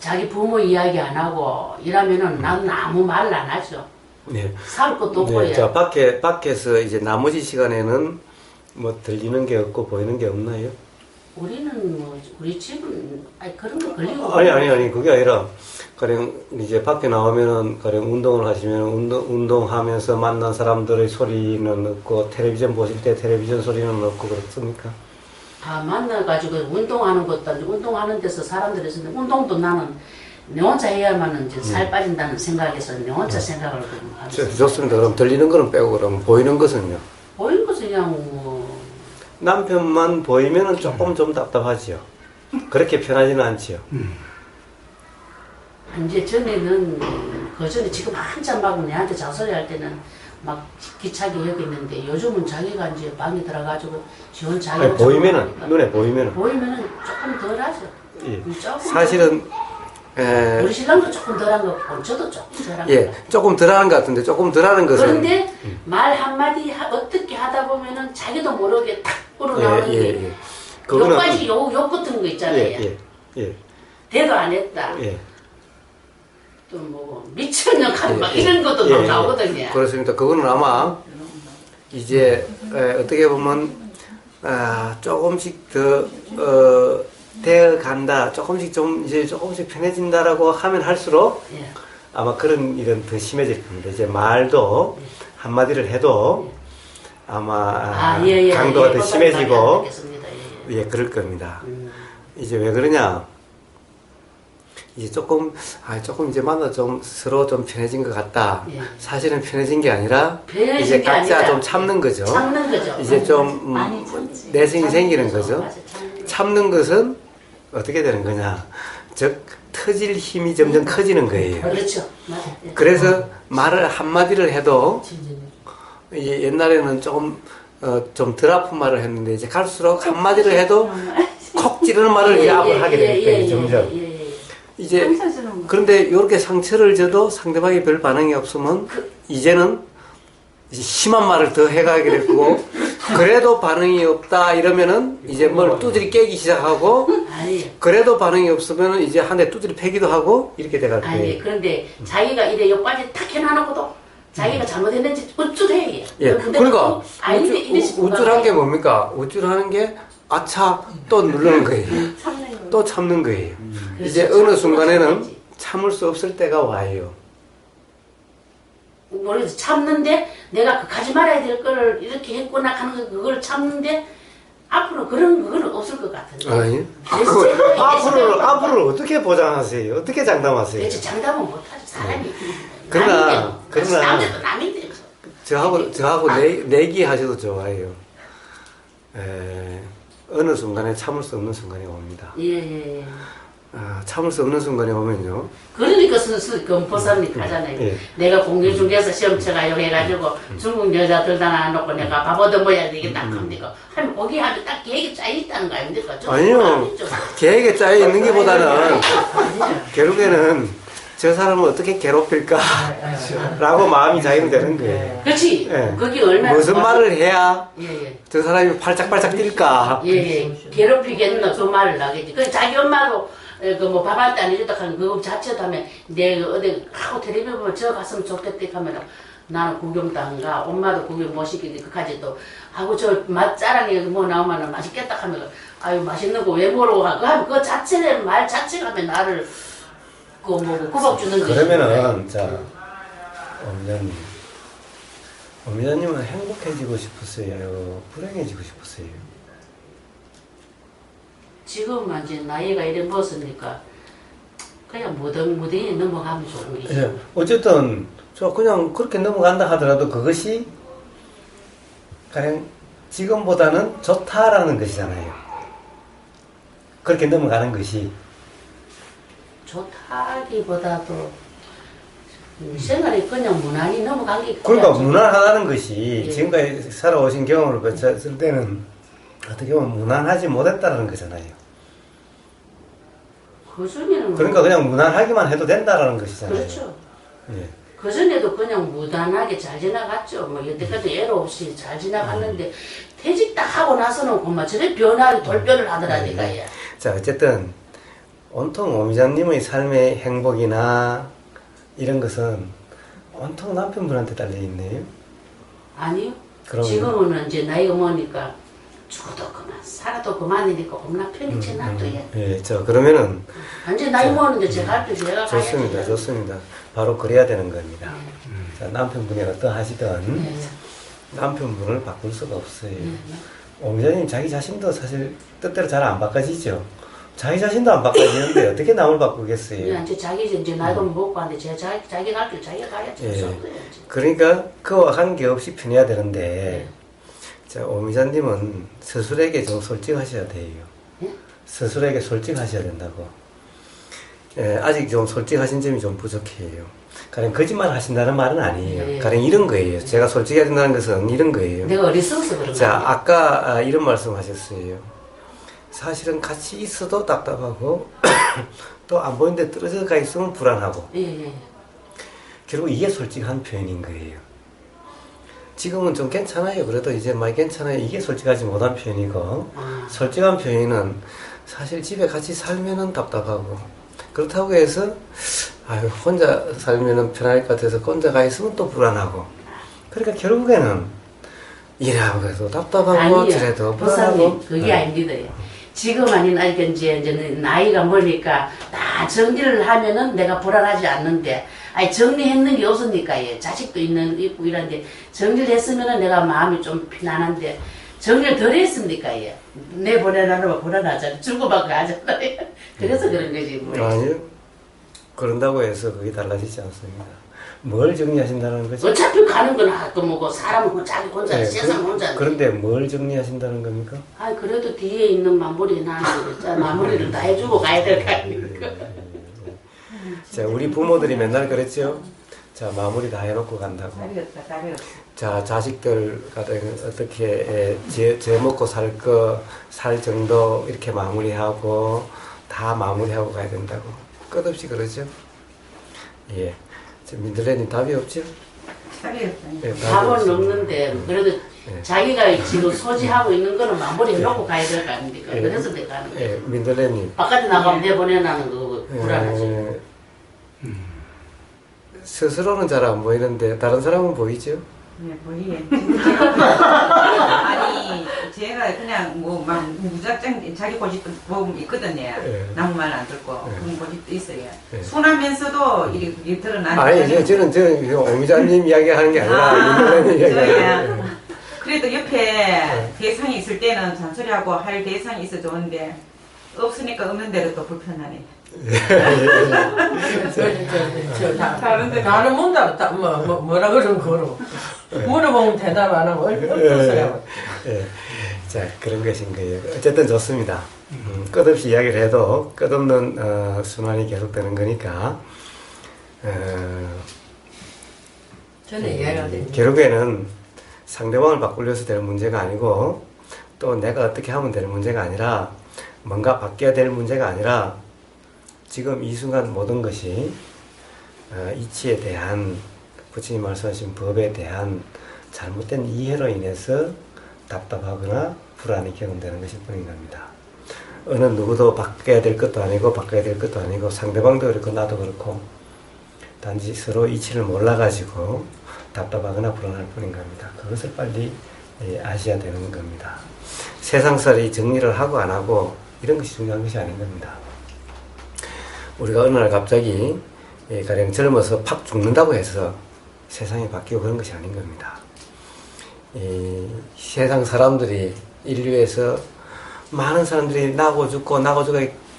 자기 부모 이야기 안 하고 이러면은 나는 아무 말 안 하죠. 네. 살 것도 없고 네. 자, 밖에서 이제 나머지 시간에는 뭐 들리는 게 없고 보이는 게 없나요? 우리는 뭐 우리 집은 아니 그런 거 걸리고 아니 그게 아니라 가령 이제 밖에 나오면은 가령 운동을 하시면 운동하면서 만난 사람들의 소리는 없고 텔레비전 보실 때 텔레비전 소리는 없고 그렇습니까? 다 만나가지고 운동하는 것도 아니고 운동하는 데서 사람들이 있는데 운동도 나는 내 혼자 해야만 이제 살 빠진다는 생각에서 내 혼자 생각을 하면서 좋습니다. 그럼 들리는 거는 빼고 그럼 보이는 것은요? 보이는 것은 그냥 뭐 남편만 보이면은 조금 좀 답답하지요. 그렇게 편하지는 않지요. 이제 전에는 그 전에 지금 한참 막 내한테 잔소리 할 때는 막 기차게 여겼는데 요즘은 자기가 이제 방에 들어가지고 지 혼자 아니, 보이면은 눈에 보이면은 보이면은 조금 덜하죠. 예. 조금 사실은 우리 신랑도 조금 덜한 거 같고 저도 조금 덜한 거 예, 같고. 조금 덜하는 것 같은데 조금 덜하는 것은 그런데 말 한마디 어떻게 하다 보면은 자기도 모르게 탁 우러나오는 게 욕까지 욕 같은 거 있잖아요. 예. 대도 안 했다. 예. 또 뭐 미친년 하는 막 이런 것도 막 나오거든요. 그렇습니다. 그거는 아마 이제 어떻게 보면 조금씩 더 되어 간다. 조금씩 편해진다라고 하면 할수록 예. 아마 그런 일은 더 심해질 겁니다. 이제 말도 한마디를 해도 아마 강도가 더 심해지고 알겠습니다. 예, 그럴 겁니다. 이제 왜 그러냐? 이제 조금 이제 만나 서로 좀 편해진 것 같다. 예. 사실은 편해진 게 아니라 편해진 이제 게 각자 아니라 좀 참는 거죠. 참는 거죠. 이제 좀 많이 참지. 내성이 생기는 거죠. 맞아, 참는 거. 참는 것은 어떻게 되는 거냐? 즉 터질 힘이 점점 커지는 거예요. 그렇죠. 맞아. 예. 그래서 말을 한마디를 해도 옛날에는 조금 좀 덜 아픈 말을 했는데 이제 갈수록 한마디를 해도 콕 찌르는 말을 이제 앞을 하게 되는 거예요. 점점. 이제 그런데 이렇게 상처를 줘도 상대방이 별 반응이 없으면 이제는 이제 심한 말을 더 해가게 됐고 그래도 반응이 없다 이러면은 이제 뭘 두드리 깨기 시작하고 아니. 그래도 반응이 없으면은 이제 한 대 두드리 패기도 하고 이렇게 돼갈 아니 거예요. 그런데 자기가 이래 욕까지 탁 해놔놓고도 자기가 잘못했는지 우쭐해. 예, 근데 그러니까 또 아닌데 이래 싶은 우쭐한 게 뭡니까? 우쭐하는 게 아차 또 누르는 거예요. 또 참는 거예요. 이제 그렇죠. 어느 순간에는 참아야지. 참을 수 없을 때가 와요. 모르겠어. 참는데 내가 그 가지 말아야 될 걸 이렇게 했구나 하는 거 그걸 참는데 앞으로 그런 그거는 없을 것 같은데. 아니? 앞으로 앞으로 어떻게 보장하세요? 어떻게 장담하세요? 대체 장담은 못하죠 사람이. 그러나 남자도 남인데. 저하고 내기하셔도 좋아요. 어느 순간에 참을 수 없는 순간이 옵니다. 예. 참을 수 없는 순간에 오면요. 그러니까 그 보살님 가잖아요. 예. 내가 공기 중에서 시험 쳐가요 해가지고 중국 여자들 다 놔놓고 내가 밥 얻어먹어야 되겠다 합니까? 하면 거기 하면 딱 계획이 짜있다는 거 아닙니까? 좀 아니요. 아니죠. 계획에 짜여 있는 게 보다는 결국에는 저 사람을 어떻게 괴롭힐까? 라고 마음이 자유되는 거예요. 그렇지. 예. 그게 얼마나 무슨 말을 해야 예예. 저 사람이 팔짝팔짝 뛸까? 예. 괴롭히겠나 그 말을 하겠지. 그 자기 엄마도 그뭐 밥 한 때 안 해줬다 하는 그거 자체도 하면 내가 어디 하고 텔레비 보면 저 갔으면 좋겠다 하면 나는 구경도 안 가. 엄마도 구경 못 시키는데 그까지 또 하고 저 맛자랑이 뭐 나오면 맛있겠다 하면 아유 맛있는 거 왜 모르고 하고 그 자체는 말 자체가 하면 나를 그 뭐 구박 주는 거지. 그러면은 자 어미자님은 행복해지고 싶었어요? 불행해지고 싶었어요? 지금은 이제 나이가 이래 먹었으니까 그냥 무등이 넘어가면 좋은 거지. 예, 어쨌든 저 그냥 그렇게 넘어간다 하더라도 그것이 그냥 지금보다는 좋다라는 것이잖아요. 그렇게 넘어가는 것이 좋다기보다도 생활이 그냥 무난히 넘어간 게 그러니까 그냥 무난하다는 것이 예. 지금까지 살아오신 경험을 봤을 때는 어떻게 보면 무난하지 못했다는 거잖아요. 그전에는 그러니까 그냥 무난하기만 해도 된다라는 것이잖아요. 그렇죠. 예. 그전에도 그냥 무난하게 잘 지나갔죠. 뭐 여태까지 애로 없이 잘 지나갔는데 퇴직 딱 하고 나서는 그만 저래 변화를 돌변을 하더라니까 얘. 자, 어쨌든 온통 오미자님의 삶의 행복이나 이런 것은 온통 남편분한테 달려 있네요. 아니요. 그러면- 지금은 이제 나이가 먹으니까 죽어도 그만 살아도 그만이니까 겁나 편히 지나도 얘. 예, 저 그러면은 완전 나이 먹었는데 제가 할 때 제가 좋습니다, 가야지. 좋습니다. 바로 그래야 되는 겁니다. 자, 남편분이 어떠하시든 네. 남편분을 바꿀 수가 없어요. 네. 오미자님 자기 자신도 사실 뜻대로 잘 안 바꿔지죠. 자기 자신도 안 바꿔지는데 어떻게 남을 바꾸겠어요? 그냥 이제 자기 이제 나이도 먹고 하는데 자기 갈 길 자기가 가야지. 예. 무슨 거야, 이제. 그러니까 그와 관계없이 편해야 되는데 네. 자, 오미자님은 스스로에게 좀 솔직하셔야 돼요. 예? 스스로에게 솔직하셔야 된다고. 예, 아직 좀 솔직하신 점이 좀 부족해요. 가령 거짓말 하신다는 말은 아니에요. 예. 가령 이런 거예요. 제가 솔직해야 된다는 것은 이런 거예요. 내가 어리석어서 그런 자, 거야. 아까 이런 말씀 하셨어요. 사실은 같이 있어도 답답하고 또 안 보이는데 떨어져 가 있으면 불안하고 예. 결국 이게 솔직한 표현인 거예요. 지금은 좀 괜찮아요. 그래도 이제 많이 괜찮아요. 이게 솔직하지 못한 표현이고 솔직한 표현은 사실 집에 같이 살면은 답답하고 그렇다고 해서 아유 혼자 살면은 편할 것 같아서 혼자 가 있으면 또 불안하고 그러니까 결국에는 일하고 해서 답답하고 저래도 불안하고 보살님 그게 아닙니다. 지금 아닌 아니까 이제 나이가 먹으니까 다 정리를 하면은 내가 불안하지 않는데 아니 정리했는 게 없으니까 예. 자식도 있고 이런데 정리를 했으면은 내가 마음이 좀 편안한데 정리를 덜 했습니까 예. 내 보내라면 불안하잖아. 주고받고 하잖아요. 그래서 그런 거지 뭐. 아니요. 그런다고 해서 그게 달라지지 않습니다. 뭘 정리하신다는 거죠? 어차피 가는 건 그 뭐고 사람은 자기 혼자 네, 세상 혼자. 그런데 뭘 정리하신다는 겁니까? 아 그래도 뒤에 있는 마무리 나는 마무리를 다 해주고 가야 될 거 아닙니까? 자, 우리 부모들이 맨날 그랬죠. 자, 마무리 다 해놓고 간다고. 다리 없어. 자, 자식들 어떻게 제 먹고 살 정도 이렇게 마무리하고 다 마무리하고 가야 된다고. 끝없이 그러죠. 예. 민들레님 답이 없죠? 다리 없어. 예, 답이 답은 없습니다. 없는데 그래도 예. 자기가 지금 소지하고 있는 거는 마무리 해놓고 가야 될 거 아닙니까? 예. 그래서 내가 가는 거야. 예, 민들레님. 바깥에 나가면 내보내라는 거 불안하지. 예, 스스로는 잘 안 보이는데 다른 사람은 보이죠? 네, 보이게. 아니, 제가 그냥 뭐 막 무작정 자기 고집도 보면 있거든요. 예. 나무 말 안 듣고 예. 그런 고집도 있어요. 예. 순하면서도 이렇게 드러나는. 아니, 저는 오미자님 이야기 하는 게 아니라 민들레님 이야기 하는 저야. 거예요. 그래도 옆에 대상이 있을 때는 잔소리하고 할 대상이 있어 좋은데 없으니까 없는 대로 또 불편하네. 나는 뭐라 그러면 그러고 물어보면 대답 안 하고 어떤 소리 하고 예. 자, 그런 것인 거예요. 어쨌든 좋습니다. 끝없이 이야기를 해도 끝없는 순환이 계속되는 거니까 저는 이해가 됩니다. 결국에는 상대방을 바꾸려서 될 문제가 아니고 또 내가 어떻게 하면 될 문제가 아니라 뭔가 바뀌어야 될 문제가 아니라 지금 이 순간 모든 것이 이치에 대한 부처님 말씀하신 법에 대한 잘못된 이해로 인해서 답답하거나 불안이 경험되는 것일 뿐인 겁니다. 어느 누구도 바뀌어야 될 것도 아니고 바뀌어야 될 것도 아니고 상대방도 그렇고 나도 그렇고 단지 서로 이치를 몰라가지고 답답하거나 불안할 뿐인 겁니다. 그것을 빨리 아셔야 되는 겁니다. 세상살이 정리를 하고 안 하고 이런 것이 중요한 것이 아닌 겁니다. 우리가 어느 날 갑자기 가령 젊어서 팍 죽는다고 해서 세상이 바뀌고 그런 것이 아닌 겁니다. 세상 사람들이 인류에서 많은 사람들이 나고 죽고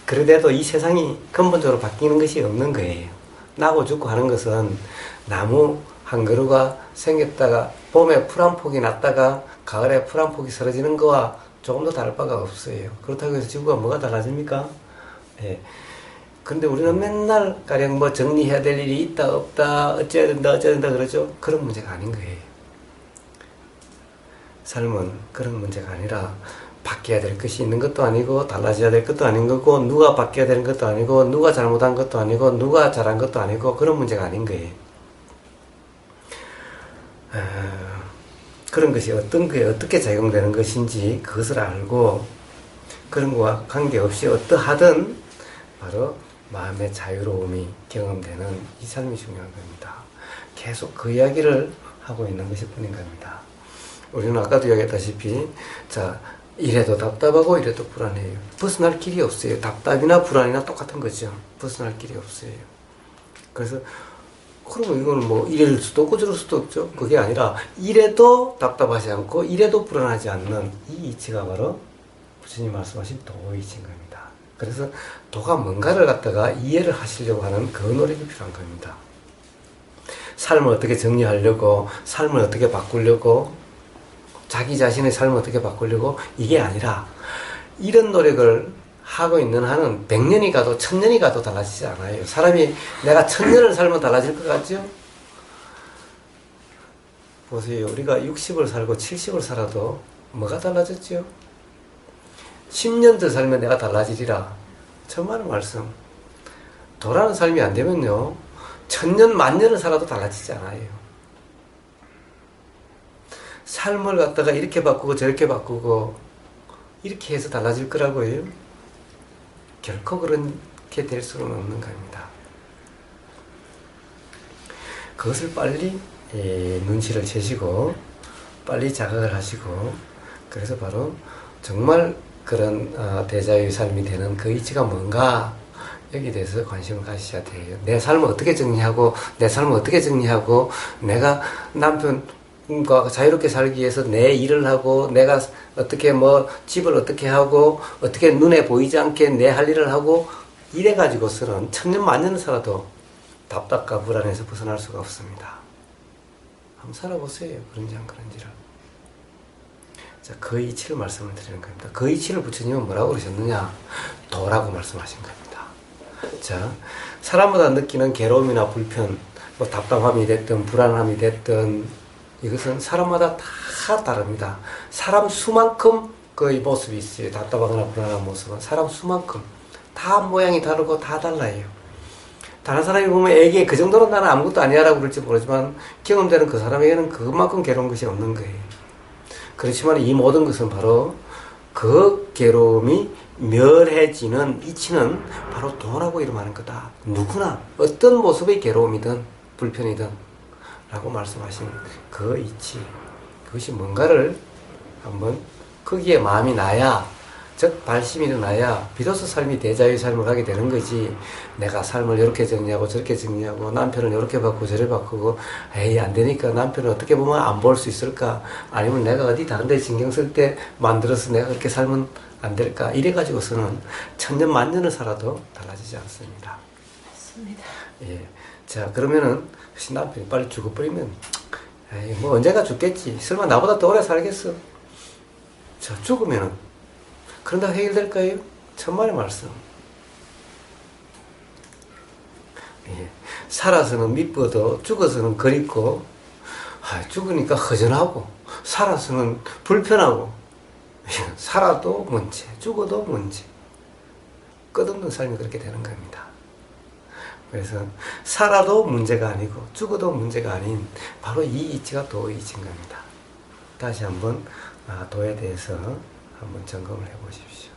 그래도 이 세상이 근본적으로 바뀌는 것이 없는 거예요. 나고 죽고 하는 것은 나무 한 그루가 생겼다가 봄에 풀 한 폭이 났다가 가을에 풀 한 폭이 사라지는 거와 조금도 다를 바가 없어요. 그렇다고 해서 지구가 뭐가 달라집니까? 예. 근데 우리는 맨날 가령 뭐 정리해야 될 일이 있다 없다 어째야 된다 그러죠. 그런 문제가 아닌 거예요. 삶은 그런 문제가 아니라 바뀌어야 될 것이 있는 것도 아니고 달라져야 될 것도 아닌 거고 누가 바뀌어야 되는 것도 아니고 누가 잘못한 것도 아니고 누가 잘한 것도 아니고 그런 문제가 아닌 거예요. 그런 것이 어떤 거에 어떻게 작용되는 것인지 그것을 알고 그런 거와 관계없이 어떠하든 바로 마음의 자유로움이 경험되는 이 삶이 중요한 겁니다. 계속 그 이야기를 하고 있는 것일 뿐인 겁니다. 우리는 아까도 이야기했다시피 자 이래도 답답하고 이래도 불안해요. 벗어날 길이 없어요. 답답이나 불안이나 똑같은 거죠. 벗어날 길이 없어요. 그래서 그러면 이거는 뭐 이럴 수도 없고 저럴 수도 없죠. 그게 아니라 이래도 답답하지 않고 이래도 불안하지 않는 이 이치가 바로 부처님 말씀하신 도이치인 겁니다. 그래서 도가 뭔가를 갖다가 이해를 하시려고 하는 그 노력이 필요한 겁니다. 삶을 어떻게 정리하려고 삶을 어떻게 바꾸려고 자기 자신의 삶을 어떻게 바꾸려고 이게 아니라 이런 노력을 하고 있는 한은 100년이 가도 1000년이 가도 달라지지 않아요. 사람이 내가 1000년을 살면 달라질 것 같죠? 보세요. 우리가 60을 살고 70을 살아도 뭐가 달라졌죠? 10년 더 살면 내가 달라지리라. 천만의 말씀. 도라는 삶이 안 되면요. 1000년, 만년을 살아도 달라지지 않아요. 삶을 갖다가 이렇게 바꾸고 저렇게 바꾸고 이렇게 해서 달라질 거라고요. 결코 그렇게 될 수는 없는 겁니다. 그것을 빨리 눈치를 채시고 빨리 자각을 하시고 그래서 바로 정말 그런 대자유의 삶이 되는 그 이치가 뭔가 여기에 대해서 관심을 가지셔야 돼요. 내 삶을 어떻게 정리하고 내가 남편과 자유롭게 살기 위해서 내 일을 하고 내가 어떻게 뭐 집을 어떻게 하고 어떻게 눈에 보이지 않게 내 할 일을 하고 이래 가지고서는 1000년 만년을 살아도 답답과 불안에서 벗어날 수가 없습니다. 한번 살아보세요. 그런지 안 그런지를. 자, 그 이치를 말씀을 드리는 겁니다. 그 이치를 부처님은 뭐라고 그러셨느냐? 도라고 말씀하신 겁니다. 자, 사람마다 느끼는 괴로움이나 불편, 뭐 답답함이 됐든 불안함이 됐든 이것은 사람마다 다 다릅니다. 사람 수만큼 그 모습이 있어요. 답답하거나 불안한 모습은 사람 수만큼 다 모양이 다르고 다 달라요. 다른 사람이 보면 애기에 그 정도로 나는 아무것도 아니야 라고 그럴지 모르지만 경험되는 그 사람에게는 그만큼 괴로운 것이 없는 거예요. 그렇지만 이 모든 것은 바로 그 괴로움이 멸해지는 이치는 바로 도라고 이름하는 거다. 누구나 어떤 모습의 괴로움이든 불편이든 라고 말씀하신 그 이치, 그것이 뭔가를 한번 거기에 마음이 나야, 즉 발심이 일어나야 비로소 삶이 대자유의 삶을 가게 되는 거지. 내가 삶을 이렇게 정리하고 저렇게 정리하고 남편을 이렇게 바꾸고 저렇게 바꾸고 에이 안 되니까 남편을 어떻게 보면 안 볼 수 있을까, 아니면 내가 어디 다른 데 신경 쓸 때 만들어서 내가 그렇게 살면 안 될까, 이래 가지고서는 1000년 만년을 살아도 달라지지 않습니다. 맞습니다. 예. 자, 그러면은 남편이 빨리 죽어버리면 에이 뭐 언젠가 죽겠지, 설마 나보다 더 오래 살겠어. 자, 죽으면은 그런다고 해결될까요? 천만의 말씀. 예. 살아서는 미쁘도 죽어서는 그립고, 죽으니까 허전하고, 살아서는 불편하고, 살아도 문제, 죽어도 문제. 끝없는 삶이 그렇게 되는 겁니다. 그래서 살아도 문제가 아니고 죽어도 문제가 아닌 바로 이 이치가 도이치인 겁니다. 다시 한번 도에 대해서 한번 점검을 해 보십시오.